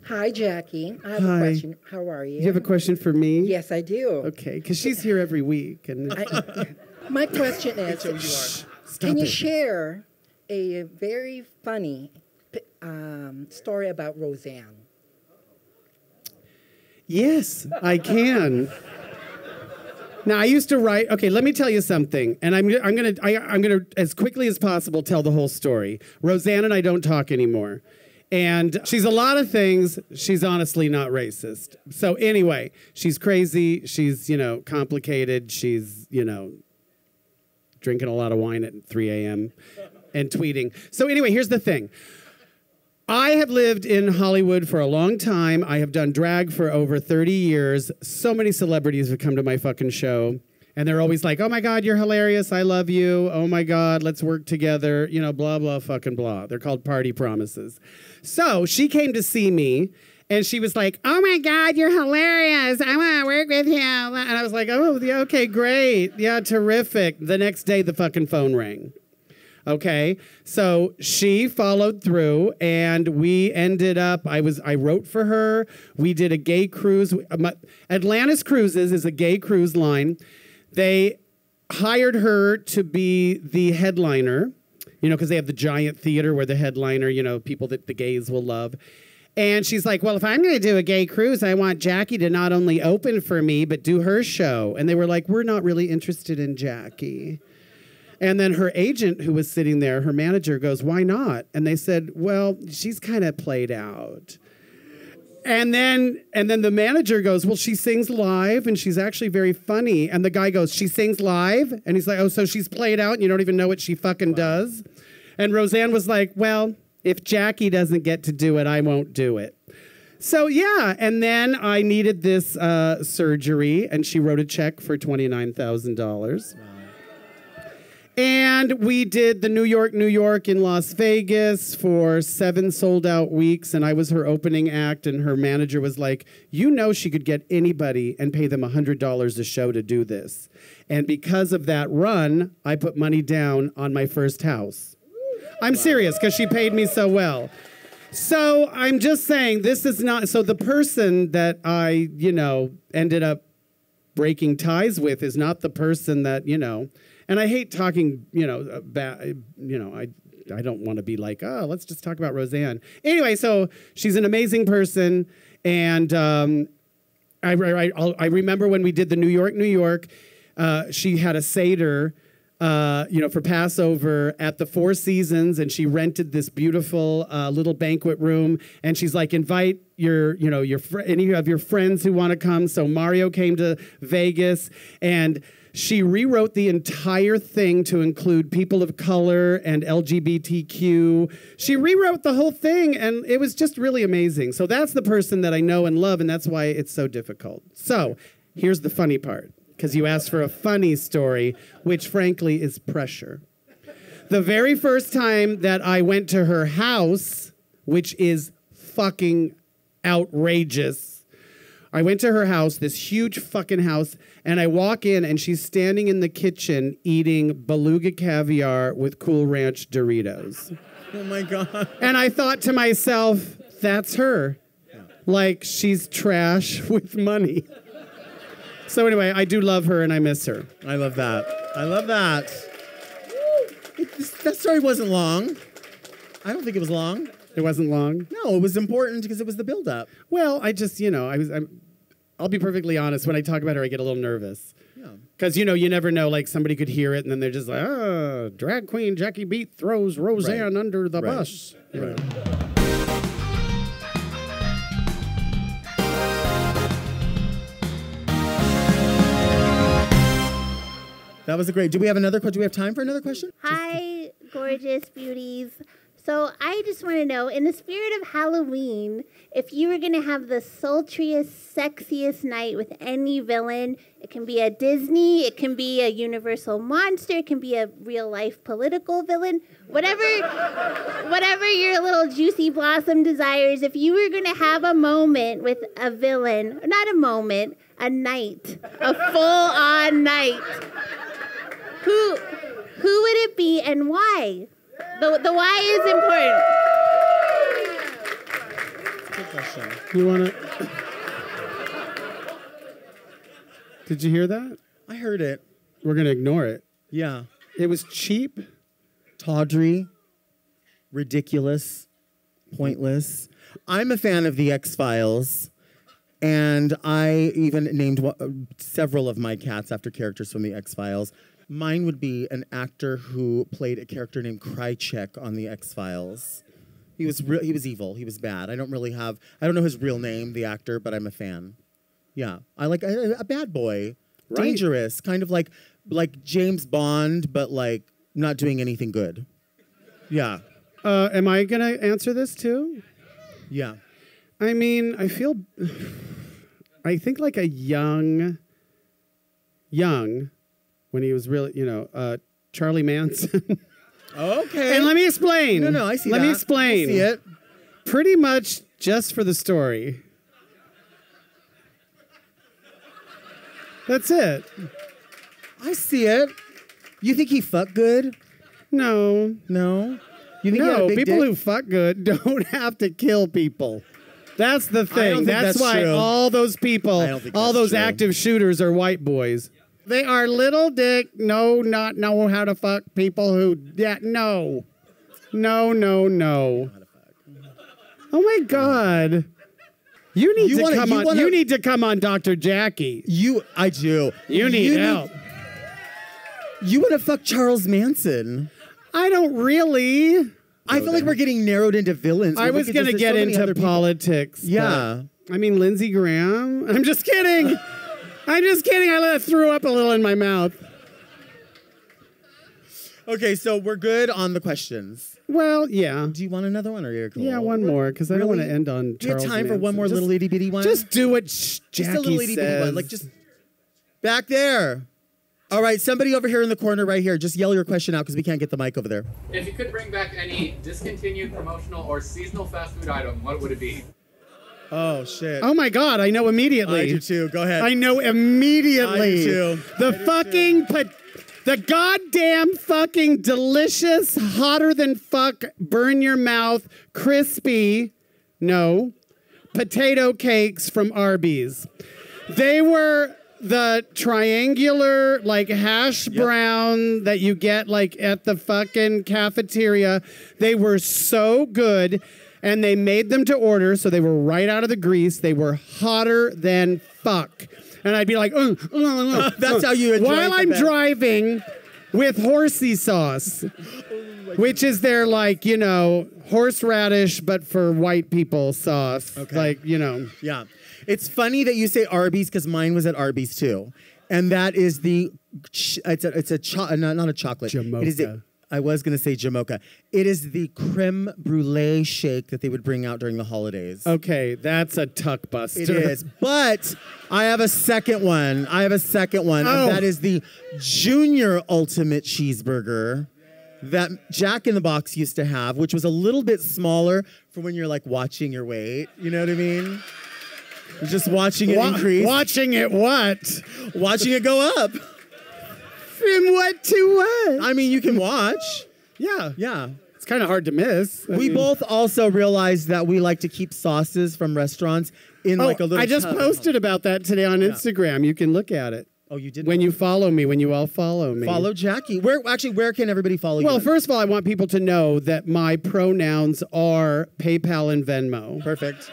Hi, Jackie. I have Hi. a question. How are you? You have a question for me? Yes, I do. Okay, because she's here every week. And My question is, can you share a very funny story about Roseanne? Yes, I can. Now, I used to write. Okay, let me tell you something, and I'm gonna as quickly as possible tell the whole story. Roseanne and I don't talk anymore, and she's a lot of things. She's honestly not racist. So anyway, she's crazy. She's complicated. She's drinking a lot of wine at 3 a.m. and tweeting. So anyway, here's the thing. I have lived in Hollywood for a long time. I have done drag for over 30 years. So many celebrities have come to my fucking show. And they're always like, oh my God, you're hilarious. I love you. Oh my God, let's work together. Blah, blah, fucking blah. They're called party promises. So she came to see me and she was like, oh my God, you're hilarious. I want to work with you. And I was like, oh, yeah, okay, great. Yeah, terrific. The next day, the fucking phone rang. Okay, so she followed through, and we ended up. I wrote for her. We did a gay cruise. Atlantis Cruises is a gay cruise line. They hired her to be the headliner, because they have the giant theater where the headliner, people that the gays will love. And she's like, well, if I'm going to do a gay cruise, I want Jackie to not only open for me, but do her show. And they were like, we're not really interested in Jackie. And then her agent, who was sitting there, her manager goes, why not? And they said, well, she's kind of played out. And then the manager goes, well, she sings live and she's actually very funny. And the guy goes, she sings live? And he's like, oh, so she's played out and you don't even know what she fucking does? And Roseanne was like, well, if Jackie doesn't get to do it, I won't do it. So yeah, and then I needed this surgery and she wrote a check for $29,000. And we did the New York in Las Vegas for 7 sold-out weeks, and I was her opening act, and her manager was like, she could get anybody and pay them $100 a show to do this. And because of that run, I put money down on my first house. I'm serious, because she paid me so well. So I'm just saying, this is not... So the person that I, ended up breaking ties with is not the person that, And I hate talking, bad, I don't want to be like, oh, let's just talk about Roseanne. Anyway, so she's an amazing person. And I remember when we did the New York, she had a Seder, for Passover at the Four Seasons. And she rented this beautiful little banquet room. And she's like, invite any of your friends who want to come. So Mario came to Vegas and she rewrote the entire thing to include people of color and LGBTQ. She rewrote the whole thing, and it was just really amazing. So that's the person that I know and love, and that's why it's so difficult. So here's the funny part, because you asked for a funny story, which frankly is pressure. The very first time that I went to her house, which is fucking outrageous, I went to her house, this huge fucking house, and I walk in and she's standing in the kitchen eating beluga caviar with Cool Ranch Doritos. Oh my God. And I thought to myself, that's her. Yeah. Like, she's trash with money. So anyway, I do love her and I miss her. I love that. I love that. That story wasn't long. I don't think it was long. It wasn't long? No, it was important because it was the build-up. Well, I just, I'll be perfectly honest. When I talk about her, I get a little nervous. Yeah. Because, you never know, like, somebody could hear it, and then they're just like, drag queen Jackie Beat throws Roseanne under the bus. Right. That was great. Do we have another question? Do we have time for another question? Hi, gorgeous beauties. So I just want to know, in the spirit of Halloween, if you were going to have the sultriest, sexiest night with any villain, it can be a Disney, it can be a Universal monster, it can be a real-life political villain, whatever your little juicy blossom desires, if you were going to have a moment with a villain, not a moment, a night, a full-on night, who would it be and why? The why is important. Good question. You want to? Did you hear that? I heard it. We're going to ignore it. Yeah. It was cheap. Tawdry. Ridiculous. Pointless. I'm a fan of The X-Files. And I even named several of my cats after characters from The X-Files. Mine would be an actor who played a character named Krychek on The X-Files. He was evil. He was bad. I don't know his real name, the actor, but I'm a fan. Yeah, I like a bad boy, Right. dangerous, kind of like James Bond, but like not doing anything good. Yeah, Am I going to answer this too? yeah. I mean, I think like a young, when he was really, Charlie Manson. Okay. And let me explain. No, I see Let that. me explain. I see it. Pretty much just for the story. That's it. I see it. You think he fucked good? No. No. You think he had a No, big people dick? who fuck good don't have to kill people. That's the thing. think That's that's why true. all those people, I don't think all that's those true. active shooters are white boys. They are little dick, not know how to fuck people who, no. No. Oh my God. You need You to wanna- come you on. wanna- You need to come on, Dr. Jackie. I do. You need help. You want to fuck Charles Manson? I don't really. I feel like we're getting narrowed into villains. I was going to get into politics. Yeah. but- I mean, Lindsey Graham. I'm just kidding. I threw up a little in my mouth. Okay, so we're good on the questions. Well, yeah. Do you want another one, or you're cool? Yeah, one more, because I don't want to end on Do you Charles have time for Manson. one more Just- little itty bitty one? Just do what Just Jackie a little itty bitty says. one, like just back there. All right, somebody over here in the corner, right here. Just yell your question out because we can't get the mic over there. If you could bring back any discontinued promotional or seasonal fast food item, what would it be? Oh shit! Oh my God, I know immediately. I do too. Go ahead. I know immediately. I do too. The goddamn fucking delicious, hotter than fuck, burn your mouth, crispy, potato cakes from Arby's. They were the triangular, like, hash brown that you get, like, at the fucking cafeteria. They were so good, and they made them to order, so they were right out of the grease. They were hotter than fuck. And I'd be like, That's how you enjoy while it the I'm best. driving with horsey sauce, which is their, like, horseradish, but for white people sauce. Okay. Like, Yeah. It's funny that you say Arby's because mine was at Arby's too. And that is not a chocolate. Jamocha. It is I was going to say Jamocha. It is the creme brulee shake that they would bring out during the holidays. Okay, that's a tuck buster. It is. But I have a second one. Oh. And that is the Junior Ultimate Cheeseburger that Jack in the Box used to have, which was a little bit smaller for when you're like watching your weight. You know what I mean? You're just watching it increase. Watching it what? Watching it go up. From what to what? I mean, you can watch. Yeah. Yeah. It's kind of hard to miss. We both also realized that we like to keep sauces from restaurants in like a little I just tub. posted about that today on Instagram. You can look at it. Oh, you did? When you follow me, when you all follow me. Follow Jackie. Where can everybody follow you? Well, first of all, I want people to know that my pronouns are PayPal and Venmo. Perfect.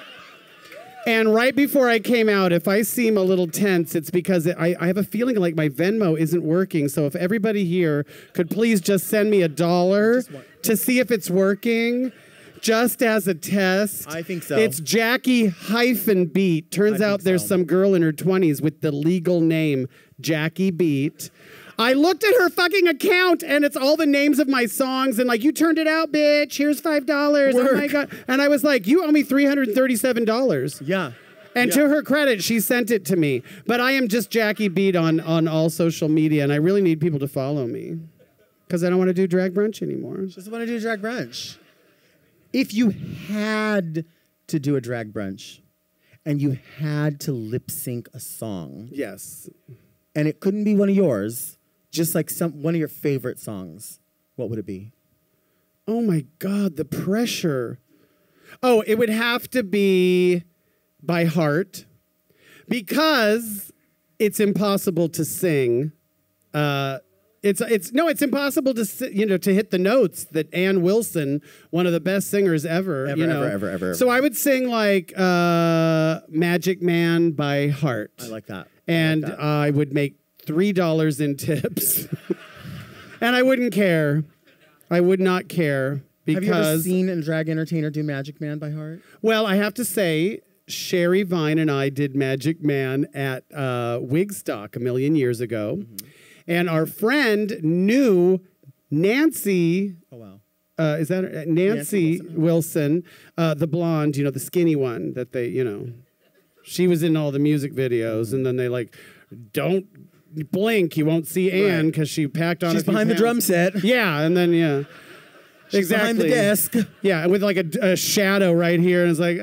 And right before I came out, if I seem a little tense, it's because I have a feeling like my Venmo isn't working. So if everybody here could please just send me $1 to see if it's working, just as a test. I think so. It's Jackie-Beat. Turns out there's some girl in her 20s with the legal name Jackie Beat. I looked at her fucking account and it's all the names of my songs and like, you turned it out, bitch. Here's $5. Oh my God. And I was like, you owe me $337. Yeah. And to her credit, she sent it to me. But I am just Jackie Beat on all social media and I really need people to follow me. Because I don't want to do drag brunch anymore. Just want to do drag brunch. If you had to do a drag brunch and you had to lip sync a song. Yes. And it couldn't be one of yours, just like one of your favorite songs, what would it be? Oh my God, the pressure. Oh, it would have to be By Heart because it's impossible to sing. It's impossible to to hit the notes that Ann Wilson, one of the best singers ever, ever. So I would sing like Magic Man by Heart. I like that. And I would make $3 in tips. And I wouldn't care. I would not care because... Have you ever seen a drag entertainer do Magic Man by Heart? Well, I have to say, Sherry Vine and I did Magic Man at Wigstock a million years ago. Mm-hmm. And our friend knew Nancy. Oh, wow. Is that her? Nancy Wilson, the blonde, the skinny one that they, she was in all the music videos. And then they like, don't blink, you won't see Anne because she packed on. She's behind the drum set. Yeah, and then She's exactly behind the desk. Yeah, with like a shadow right here, and it's like.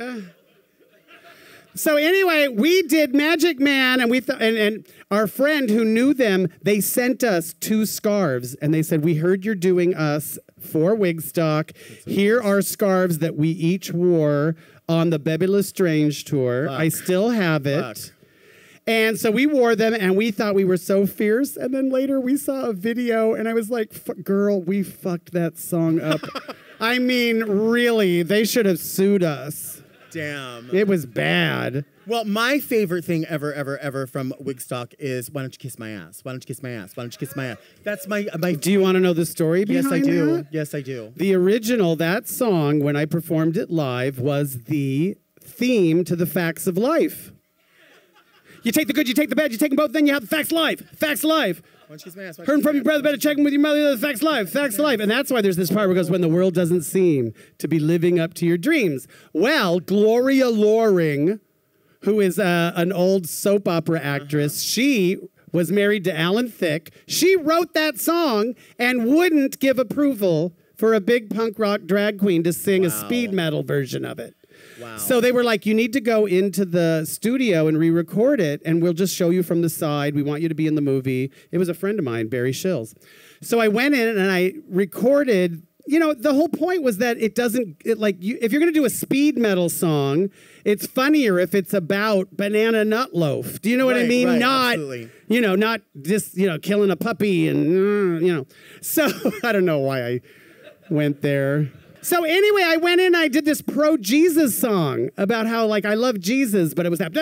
So anyway, we did Magic Man, and and our friend who knew them, they sent us 2 scarves, and they said, "We heard you're doing us for Wigstock. Here are scarves that we each wore on the Bebe Lestrange tour. Fuck. I still have it." Fuck. And so we wore them, and we thought we were so fierce. And then later we saw a video, and I was like, girl, we fucked that song up. I mean, really, they should have sued us. Damn. It was bad. Well, my favorite thing ever from Wigstock is Why Don't You Kiss My Ass? Why Don't You Kiss My Ass? Why Don't You Kiss My Ass? That's my... Do you want to know the story behind Yes, I do. that? Yes, I do. The original, that song, when I performed it live, was the theme to the Facts of Life. You take the good, you take the bad, you take them both, then you have the facts of life. Facts of life. Why don't you kiss my ass? Heard from your brother, better check with your mother, the facts of life. Facts of life. And that's why there's this part where it goes, when the world doesn't seem to be living up to your dreams. Well, Gloria Loring, who is an old soap opera actress, she was married to Alan Thicke. She wrote that song and wouldn't give approval for a big punk rock drag queen to sing a speed metal version of it. Wow. So they were like, you need to go into the studio and re-record it, and we'll just show you from the side. We want you to be in the movie. It was a friend of mine, Barry Shills. So I went in and I recorded. The whole point was that if you're going to do a speed metal song, it's funnier if it's about Banana Nut Loaf. Do you know what I mean? Right, not, absolutely. Not just, killing a puppy and, So I don't know why I went there. So anyway, I went in, I did this pro-Jesus song about how, I love Jesus, but it was that,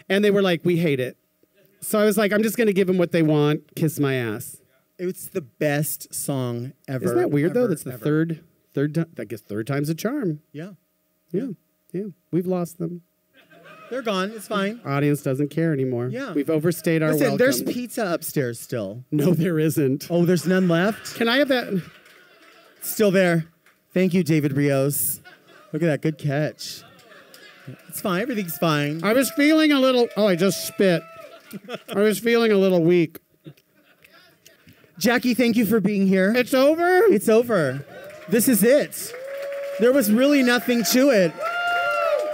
and they were like, we hate it. So I was like, I'm just going to give them what they want, Kiss My Ass. It's the best song ever. Isn't that weird, though? That's the ever. third time's a charm. Yeah. Yeah. We've lost them. They're gone. It's fine. Audience doesn't care anymore. Yeah. We've overstayed our Listen, welcome. there's pizza upstairs still. No, there isn't. Oh, there's none left? Can I have that? Still there. Thank you, David Rios. Look at that. Good catch. It's fine. Everything's fine. I was feeling a little... Oh, I just spit. I was feeling a little weak. Jackie, thank you for being here. It's over? It's over. This is it. There was really nothing to it.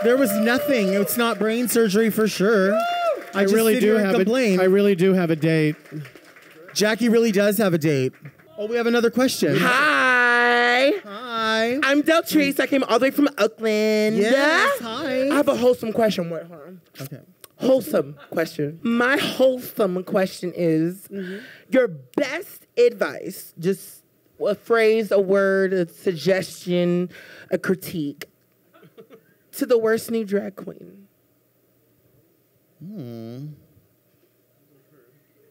There was nothing. It's not brain surgery for sure. I really do have a date. Jackie really does have a date. Oh, we have another question. Hi. Hi. I'm Deltrice. I came all the way from Oakland. Yes, hi. I have a wholesome question. Wait, hold on. Okay. Wholesome question. My wholesome question is your best advice, just a phrase, a word, a suggestion, a critique to the worst new drag queen.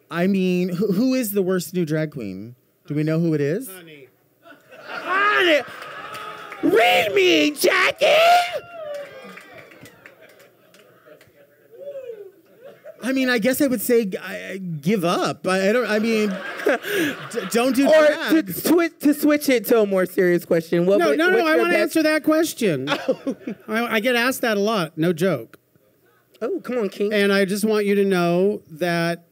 I mean, who is the worst new drag queen? Do we know who it is? Honey, read me, Jackie! I mean, I guess I would say give up. I mean, don't do Or drag. to switch it to a more serious question. No, I want to answer that question. I get asked that a lot. No joke. Oh, come on, King. And I just want you to know that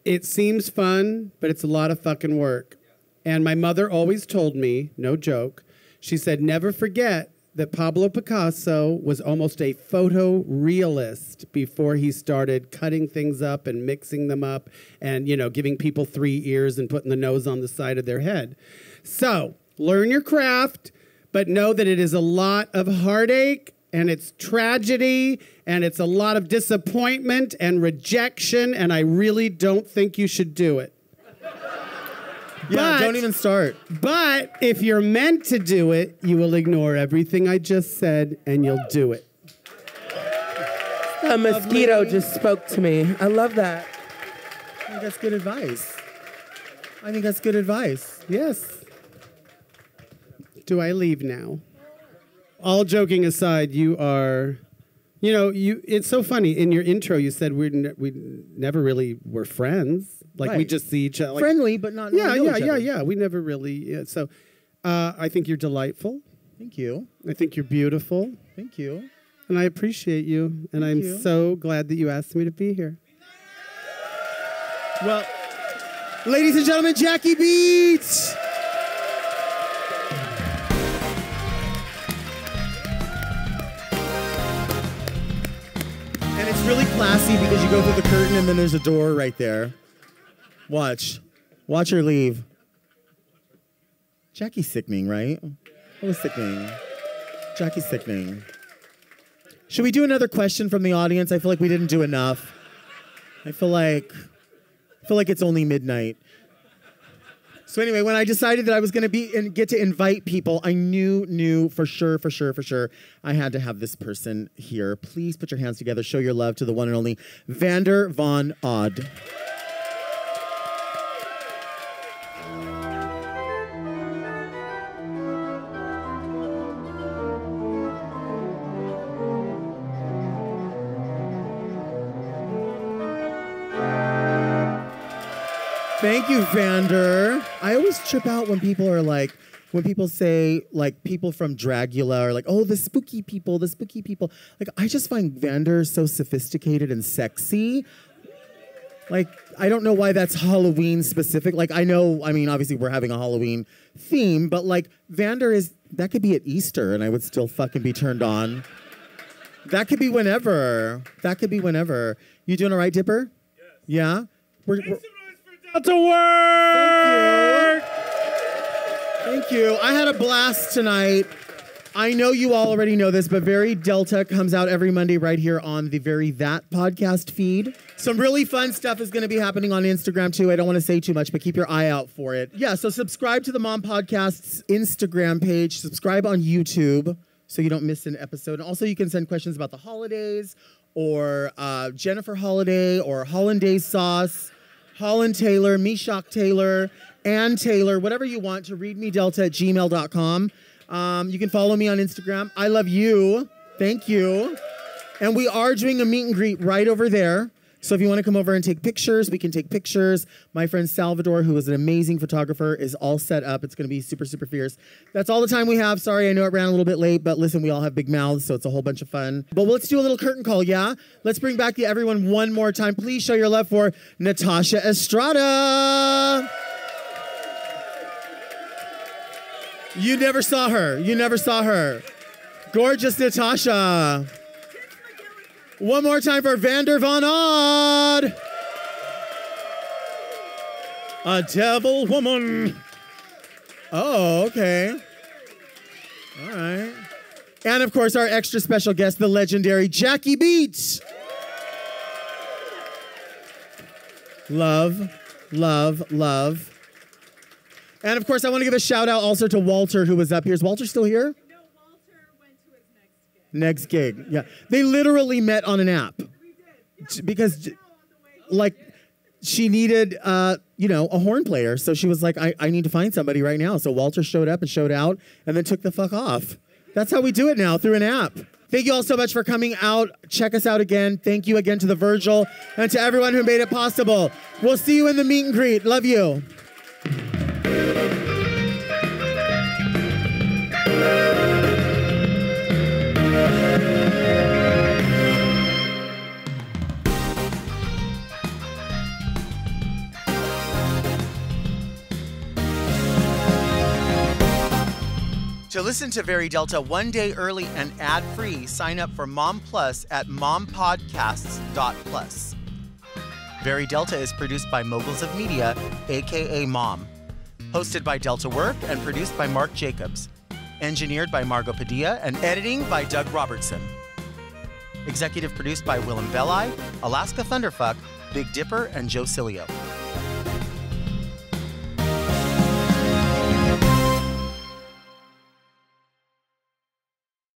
it seems fun, but it's a lot of fucking work. And my mother always told me, no joke, she said, never forget that Pablo Picasso was almost a photorealist before he started cutting things up and mixing them up and, giving people 3 ears and putting the nose on the side of their head. So learn your craft, but know that it is a lot of heartache and it's tragedy and it's a lot of disappointment and rejection, and I really don't think you should do it. Yeah, don't even start. But if you're meant to do it, you will ignore everything I just said and you'll do it. A mosquito just spoke to me. I love that. I think that's good advice. Yes. Do I leave now? All joking aside, you are, it's so funny. In your intro, you said we never really were friends. Like, we Right. just see each other. Like, Friendly, but not. Yeah. We never really. Yeah. So I think you're delightful. Thank you. I think you're beautiful. Thank you. And I appreciate you. And I'm you. so glad that you asked me to be here. Well, ladies and gentlemen, Jackie Beats. And it's really classy because you go through the curtain and then there's a door right there. Watch her leave. Jackie's sickening, right? That was sickening. Jackie's sickening. Should we do another question from the audience? I feel like we didn't do enough. I feel like it's only midnight. So anyway, when I decided that I was going to get to invite people, I knew for sure, I had to have this person here. Please put your hands together. Show your love to the one and only Vander von Odd. Thank you, Vander. I always trip out when people say, like, people from Dragula are like, oh, the spooky people. Like, I just find Vander so sophisticated and sexy. Like, I don't know why that's Halloween specific. Like, obviously we're having a Halloween theme, but like, Vander that could be at Easter and I would still fucking be turned on. That could be whenever. You doing all right, Dipper? Yes. Yeah? To work! Thank you. I had a blast tonight. I know you all already know this, but Very Delta comes out every Monday right here on the Very That podcast feed. Some really fun stuff is going to be happening on Instagram too. I don't want to say too much, but keep your eye out for it. Yeah, so subscribe to the Mom Podcasts Instagram page. Subscribe on YouTube so you don't miss an episode. And also you can send questions about the holidays or Jennifer Holiday or Hollandaise sauce. Holland Taylor, Meshock Taylor, Ann Taylor, whatever you want, to readmedelta@gmail.com. You can follow me on Instagram. I love you. Thank you. And we are doing a meet and greet right over there. So if you want to come over and take pictures, we can take pictures. My friend Salvador, who is an amazing photographer, is all set up. It's going to be super, super fierce. That's all the time we have. Sorry, I know it ran a little bit late, but listen, we all have big mouths, so it's a whole bunch of fun. But let's do a little curtain call, yeah? Let's bring back everyone one more time. Please show your love for Natasha Estrada. You never saw her. Gorgeous Natasha. One more time for Vander von Odd. A devil woman. Oh, okay. All right. And of course, our extra special guest, the legendary Jackie Beats. Love, love, love. And of course, I want to give a shout out also to Walter, who was up here. Is Walter still here? Next gig, yeah. They literally met on an app. Because, like, she needed, a horn player. So she was like, I need to find somebody right now. So Walter showed up and showed out and then took the fuck off. That's how we do it now, through an app. Thank you all so much for coming out. Check us out again. Thank you again to the Virgil and to everyone who made it possible. We'll see you in the meet and greet. Love you. To listen to Very Delta one day early and ad-free, sign up for Mom Plus at mompodcasts.plus. Very Delta is produced by Moguls of Media, aka Mom. Hosted by Delta Work and produced by Mark Jacobs. Engineered by Margot Padilla and editing by Doug Robertson. Executive produced by Willem Belli, Alaska Thunderfuck, Big Dipper, and Joe Cilio.